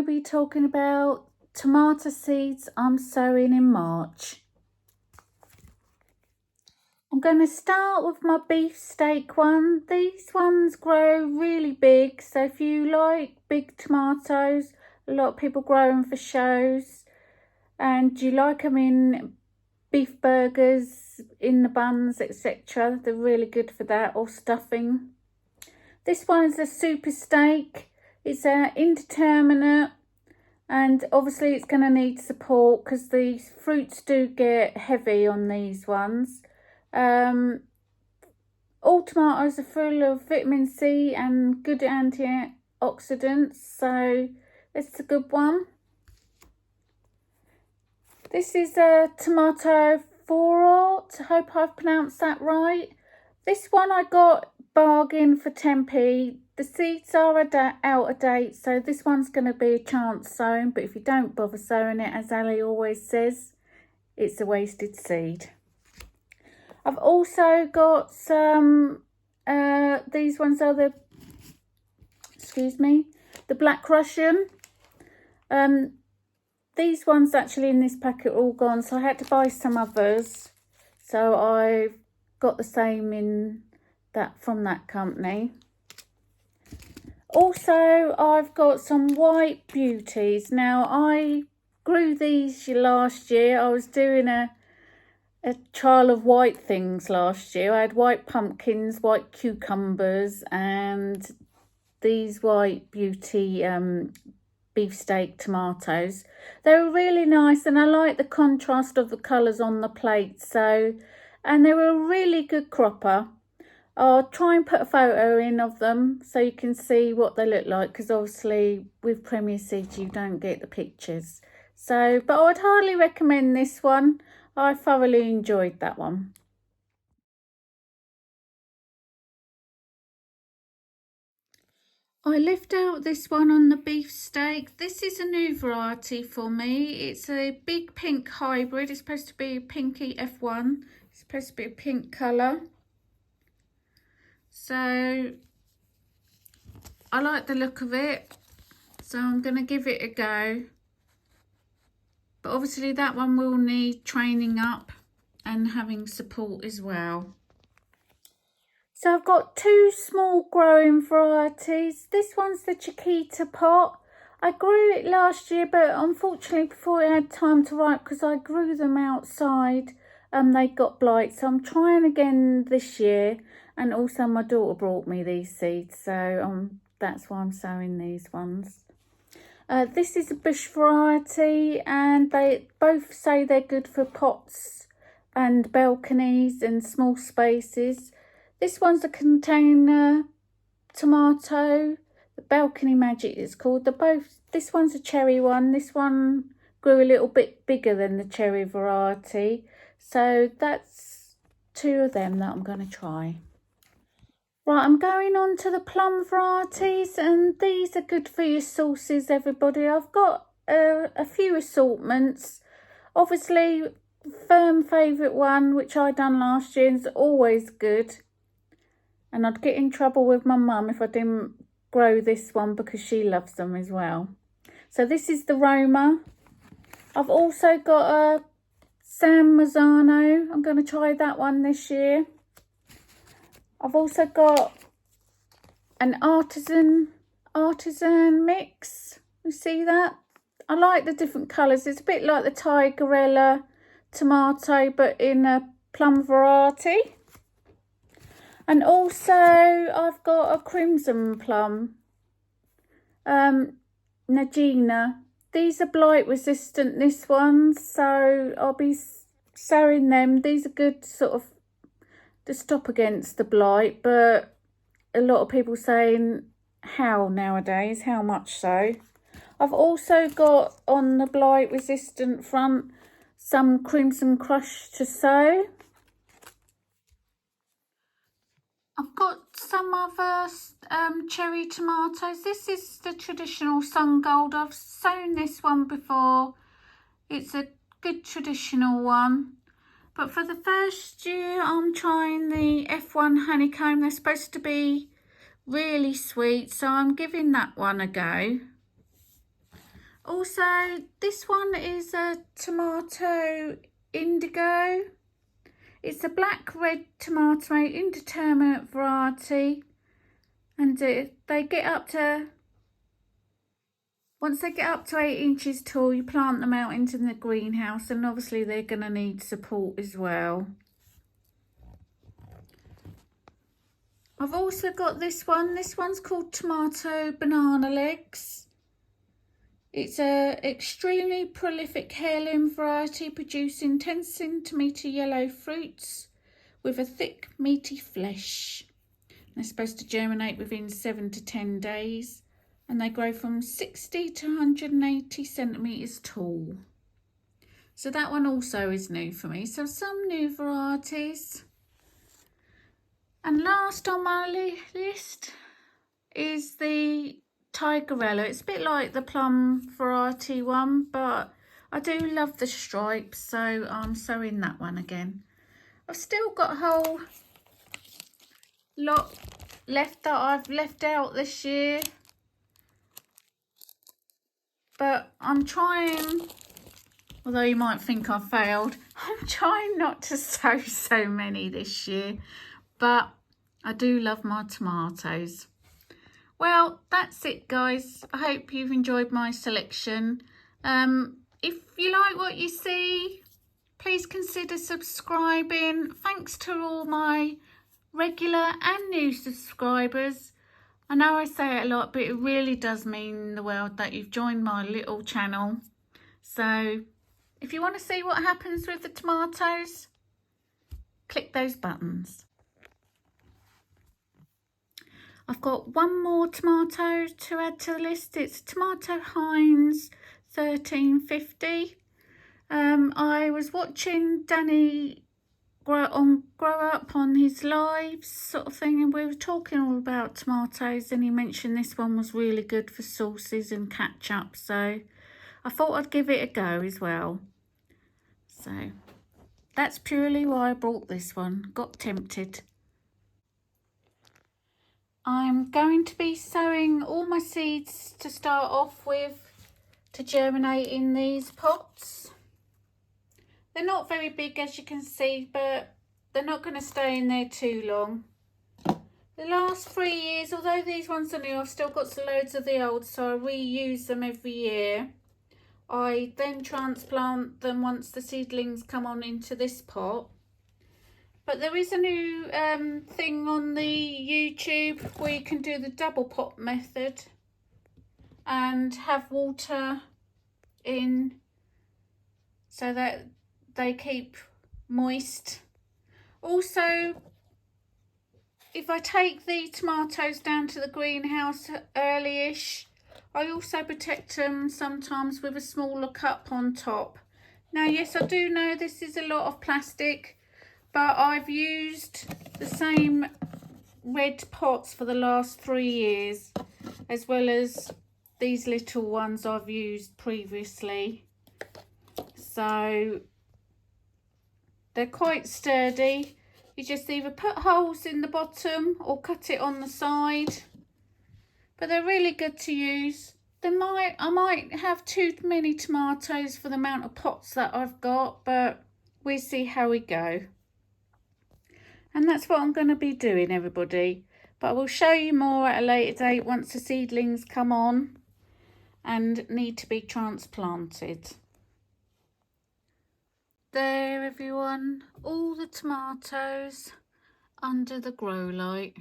to be talking about tomato seeds I'm sowing in March. I'm going to start with my beefsteak one. These ones grow really big, so if you like big tomatoes, a lot of people grow them for shows, and you like them in beef burgers, in the buns, etc. They're really good for that, or stuffing. This one is a super steak. It's indeterminate, and obviously it's going to need support because the fruits do get heavy on these ones. All tomatoes are full of vitamin C and good antioxidants, so it's a good one. This is a tomato forort. I hope I've pronounced that right. This one I got bargain for 10p. The seeds are out of date, so this one's going to be a chance sowing, but if you don't bother sowing it, as Ali always says, it's a wasted seed. I've also got some, these ones are the Black Russian. These ones actually in this packet are all gone, so I had to buy some others. So I've got the same in that from that company. Also, I've got some white beauties. Now, I grew these last year. I was doing a trial of white things last year. I had white pumpkins, white cucumbers, and these white beauty beefsteak tomatoes. They were really nice, and I like the contrast of the colours on the plate. And they were a really good cropper. I'll try and put a photo in of them so you can see what they look like, because obviously with Premier Seeds you don't get the pictures. But I would highly recommend this one. I thoroughly enjoyed that one. I left out this one on the beefsteak. This is a new variety for me. It's a big pink hybrid. It's supposed to be a pinky F1. It's supposed to be a pink colour. So I like the look of it. So I'm going to give it a go. But obviously that one will need training up and having support as well. So I've got two small growing varieties. This one's the Chiquita pot. I grew it last year, but unfortunately before it had time to ripe, because I grew them outside, they got blight. So I'm trying again this year, and also my daughter brought me these seeds, so that's why I'm sowing these ones. This is a bush variety, and they both say they're good for pots and balconies and small spaces. This one's a container tomato, the Balcony Magic it's called. This one's a cherry one. This one grew a little bit bigger than the cherry variety. So that's two of them that I'm going to try. Right, I'm going on to the plum varieties, and these are good for your sauces, everybody. I've got a few assortments. Obviously, firm favourite one, which I done last year, is always good. And I'd get in trouble with my mum if I didn't grow this one, because she loves them as well. So this is the Roma. I've also got a San Marzano. I'm going to try that one this year. I've also got an artisan mix. You see that? I like the different colours. It's a bit like the Tigerella tomato, but in a plum variety. And also I've got a crimson plum, Nagina. These are blight resistant, this one, so I'll be sowing them. These are good sort of to stop against the blight, but a lot of people saying how nowadays, how much so. I've also got on the blight resistant front some Crimson Crush to sow. I've got some other cherry tomatoes. This is the traditional Sun Gold. I've sown this one before. It's a good traditional one. But for the first year, I'm trying the F1 Honeycomb. They're supposed to be really sweet, so I'm giving that one a go. Also, this one is a tomato indigo. It's a black red tomato, indeterminate variety, and they get up to, once they get up to 8 inches tall, you plant them out into the greenhouse, and obviously they're going to need support as well. I've also got this one. This one's called tomato banana legs. It's a extremely prolific heirloom variety producing 10 centimetre yellow fruits with a thick meaty flesh. They're supposed to germinate within 7 to 10 days, and they grow from 60 to 180 centimetres tall. So that one also is new for me. So some new varieties. And last on my list is the Tigerella. It's a bit like the plum variety one, but I do love the stripes, so I'm sowing that one again. I've still got a whole lot left that I've left out this year, but I'm trying, although you might think I've failed, I'm trying not to sow so many this year, but I do love my tomatoes. Well, that's it, guys. I hope you've enjoyed my selection. If you like what you see, please consider subscribing. Thanks to all my regular and new subscribers. I know I say it a lot, but it really does mean the world that you've joined my little channel. So if you want to see what happens with the tomatoes, click those buttons. I've got one more tomato to add to the list. It's Tomato Heinz 1350. I was watching Danny grow up on his lives sort of thing, and we were talking all about tomatoes, and he mentioned this one was really good for sauces and ketchup, so I thought I'd give it a go as well. So that's purely why I bought this one. Got tempted. I'm going to be sowing all my seeds to start off with to germinate in these pots. They're not very big, as you can see, but they're not going to stay in there too long. The last 3 years, although these ones are new, I've still got loads of the old, so I reuse them every year. I then transplant them once the seedlings come on into this pot. But there is a new thing on the YouTube where you can do the double pot method and have water in so that they keep moist. Also, if I take the tomatoes down to the greenhouse early-ish, I also protect them sometimes with a smaller cup on top. Now, yes, I do know this is a lot of plastic, but I've used the same red pots for the last 3 years, as well as these little ones I've used previously. So they're quite sturdy. You just either put holes in the bottom or cut it on the side. But they're really good to use. I might have too many tomatoes for the amount of pots that I've got, but we'll see how we go. And that's what I'm going to be doing, everybody. But I will show you more at a later date once the seedlings come on and need to be transplanted. There, everyone, all the tomatoes under the grow light.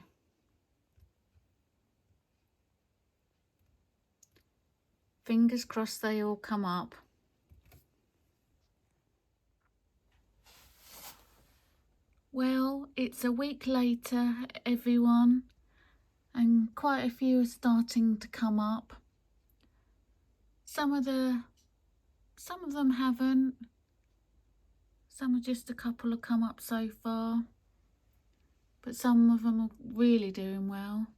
Fingers crossed they all come up. Well, it's a week later, everyone, and quite a few are starting to come up. Some of them haven't. Some are just a couple have come up so far, but some of them are really doing well.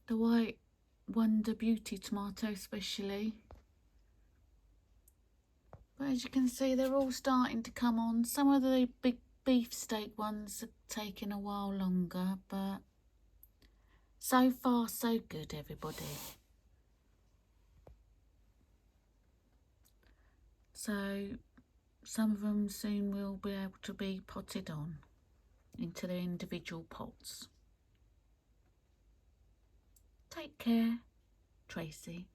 The White Wonder Beauty tomato especially. But as you can see, they're all starting to come on. Some of the big beefsteak ones are taking a while longer, but so far so good, everybody. So some of them soon will be able to be potted on into their individual pots. Take care, Tracy.